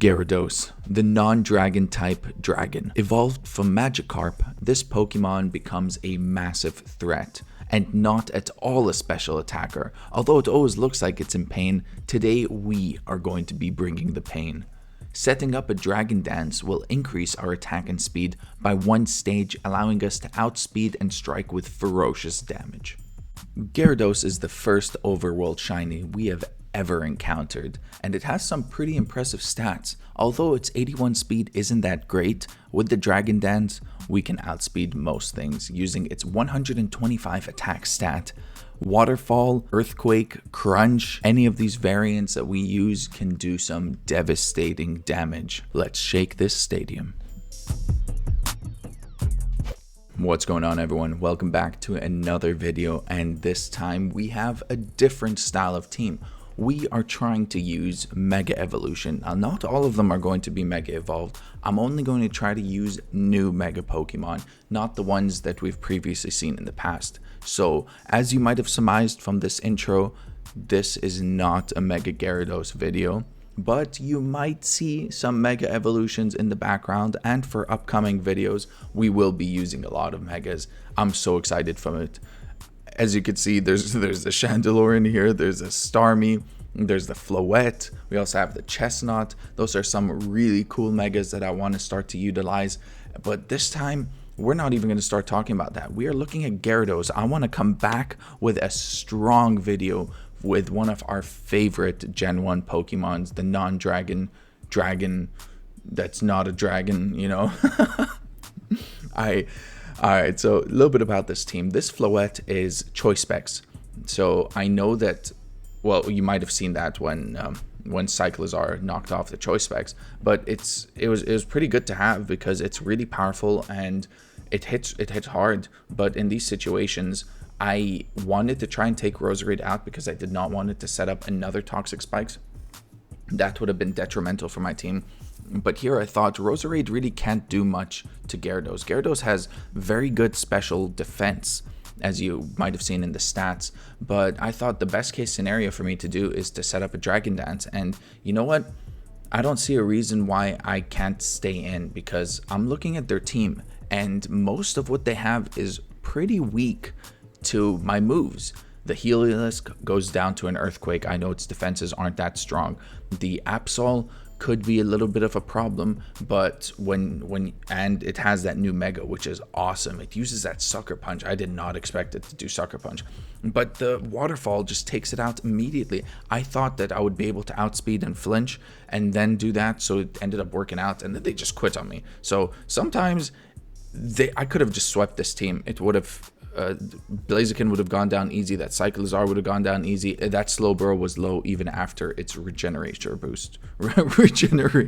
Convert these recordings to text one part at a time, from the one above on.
Gyarados, the non-dragon type dragon. Evolved from Magikarp, this Pokemon becomes a massive threat, and not at all a special attacker. Although it always looks like it's in pain, today we are going to be bringing the pain. Setting up a Dragon Dance will increase our attack and speed by one stage, allowing us to outspeed and strike with ferocious damage. Gyarados is the first overworld shiny we have ever encountered, and it has some pretty impressive stats. Although its 81 speed isn't that great, with the Dragon Dance, we can outspeed most things using its 125 attack stat. Waterfall, Earthquake, Crunch, any of these variants that we use can do some devastating damage. Let's shake this stadium. What's going on, everyone? Welcome back to another video, and this time we have a different style of team. We are trying to use Mega Evolution. Now, not all of them are going to be Mega Evolved. I'm only going to try to use new Mega Pokemon, not the ones that we've previously seen in the past. So, as you might have surmised from this intro, this is not a Mega Gyarados video, but you might see some Mega Evolutions in the background, and for upcoming videos, we will be using a lot of Megas. I'm so excited from it. As you can see, there's the Chandelure in here, there's a Starmie, there's the Floette, we also have the Chestnut. Those are some really cool Megas that I want to start to utilize, but this time, we're not even going to start talking about that. We are looking at Gyarados. I want to come back with a strong video with one of our favorite Gen 1 Pokemons, the non-dragon dragon that's not a dragon, you know. Alright, so a little bit about this team. This Floette is Choice Specs. So I know that, well, you might have seen that when Cyclizar knocked off the Choice Specs, but it was pretty good to have because it's really powerful and it hits hard. But in these situations, I wanted to try and take Roserade out because I did not want it to set up another Toxic Spikes. That would have been detrimental for my team. But here I thought Roserade really can't do much to Gyarados. Gyarados has very good special defense, as you might have seen in the stats. But I thought the best case scenario for me to do is to set up a Dragon Dance. And you know what? I don't see a reason why I can't stay in, because I'm looking at their team and most of what they have is pretty weak to my moves. The Heliolisk goes down to an Earthquake. I know its defenses aren't that strong. The Absol could be a little bit of a problem, but and it has that new Mega, which is awesome. It uses that Sucker Punch. I did not expect it to do Sucker Punch, but the Waterfall just takes it out immediately. I thought that I would be able to outspeed and flinch and then do that, so it ended up working out, and then they just quit on me. So sometimes I could have just swept this team. It would have Blaziken would have gone down easy, that Cyclizar would have gone down easy, that Slowbro was low even after its regenerator boost. Regenerator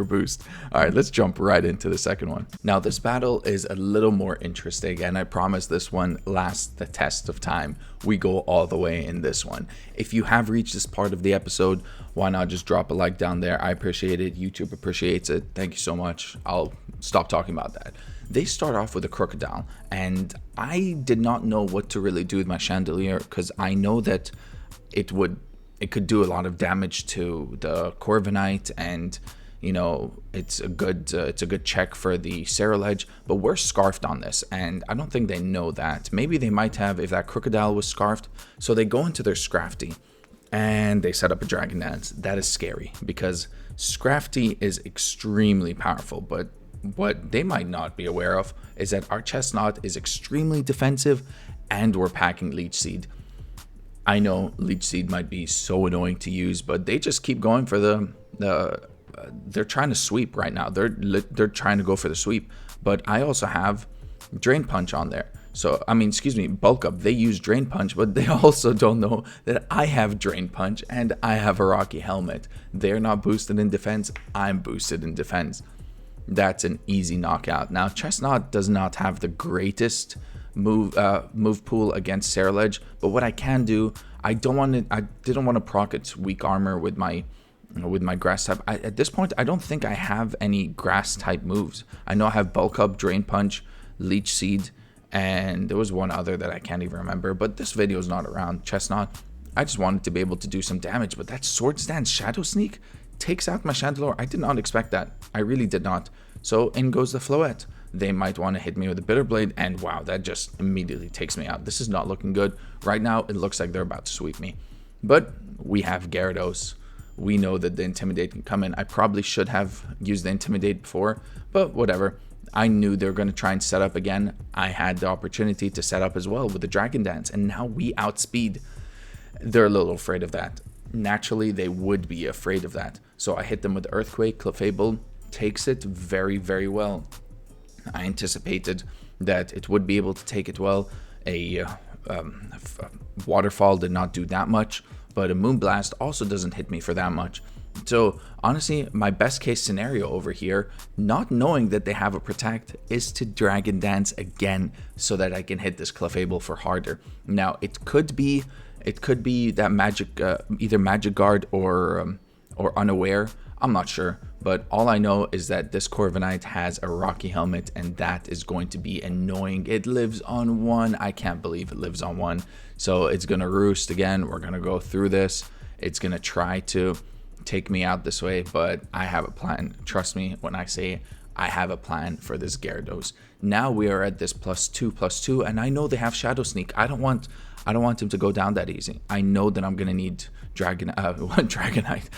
boost. Alright, let's jump right into the second one. Now this battle is a little more interesting, and I promise this one lasts the test of time. We go all the way in this one. If you have reached this part of the episode, why not just drop a like down there? I appreciate it. YouTube appreciates it. Thank you so much. I'll stop talking about that. They start off with a Crocodile, and I did not know what to really do with my Chandelure, because I know that it could do a lot of damage to the Corviknight, and you know it's a good check for the Ceruledge, but we're scarfed on this, and I don't think they know that. Maybe they might have if that Crocodile was scarfed. So they go into their Scrafty and they set up a Dragon Dance. That is scary because Scrafty is extremely powerful, but what they might not be aware of is that our Chestnut is extremely defensive and we're packing Leech Seed. I know Leech Seed might be so annoying to use, but they just keep going for they're trying to sweep right now. They're trying to go for the sweep, but I also have Drain Punch on there. So, I mean, excuse me, Bulk Up. They use Drain Punch, but they also don't know that I have Drain Punch and I have a Rocky Helmet. They're not boosted in defense. I'm boosted in defense. That's an easy knockout. Now, Chestnut does not have the greatest move pool against Ceruledge, but what I can do, I didn't want to proc its weak armor with my grass type. At this point, I don't think I have any grass type moves. I know I have Bulk Up, Drain Punch, Leech Seed, and there was one other that I can't even remember, but this video is not around Chestnut. I just wanted to be able to do some damage, but that Swords Dance Shadow Sneak takes out my Chandelure. I did not expect that. I really did not. So in goes the Floette. They might want to hit me with a Bitter Blade, and wow, that just immediately takes me out. This is not looking good. Right now, it looks like they're about to sweep me. But we have Gyarados. We know that the Intimidate can come in. I probably should have used the Intimidate before, but whatever. I knew they were going to try and set up again. I had the opportunity to set up as well with the Dragon Dance, and now we outspeed. They're a little afraid of that. Naturally, they would be afraid of that. So I hit them with Earthquake. Clefable takes it very, very well. I anticipated that it would be able to take it well. A Waterfall did not do that much, but a Moonblast also doesn't hit me for that much. So honestly, my best case scenario over here, not knowing that they have a Protect, is to Dragon Dance again so that I can hit this Clefable for harder. Now it could be that Magic, either Magic Guard or Unaware. I'm not sure, but all I know is that this Corviknight has a Rocky Helmet, and that is going to be annoying. It lives on 1. I can't believe it lives on 1. So it's going to roost again. We're going to go through this. It's going to try to take me out this way, but I have a plan. Trust me when I say I have a plan for this Gyarados. Now we are at this +2/+2, and I know they have Shadow Sneak. I don't want him to go down that easy. I know that I'm gonna need Dragonite.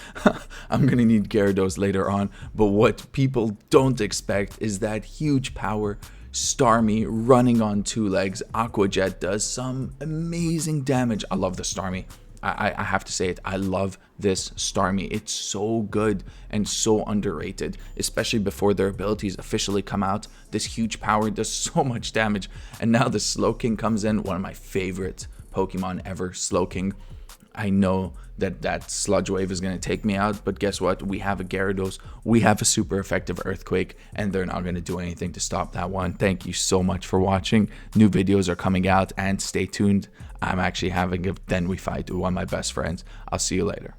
I'm gonna need Gyarados later on. But what people don't expect is that huge power. Starmie running on 2 legs. Aqua Jet does some amazing damage. I love the Starmie. I have to say it. I love this Starmie. It's so good and so underrated, especially before their abilities officially come out. This huge power does so much damage. And now the Slowking comes in, one of my favorite Pokemon ever, Slowking. I know that Sludge Wave is going to take me out, but guess what? We have a Gyarados, we have a super effective Earthquake, and they're not going to do anything to stop that one. Thank you so much for watching. New videos are coming out, and stay tuned. I'm actually having a Then We Fight with one of my best friends. I'll see you later.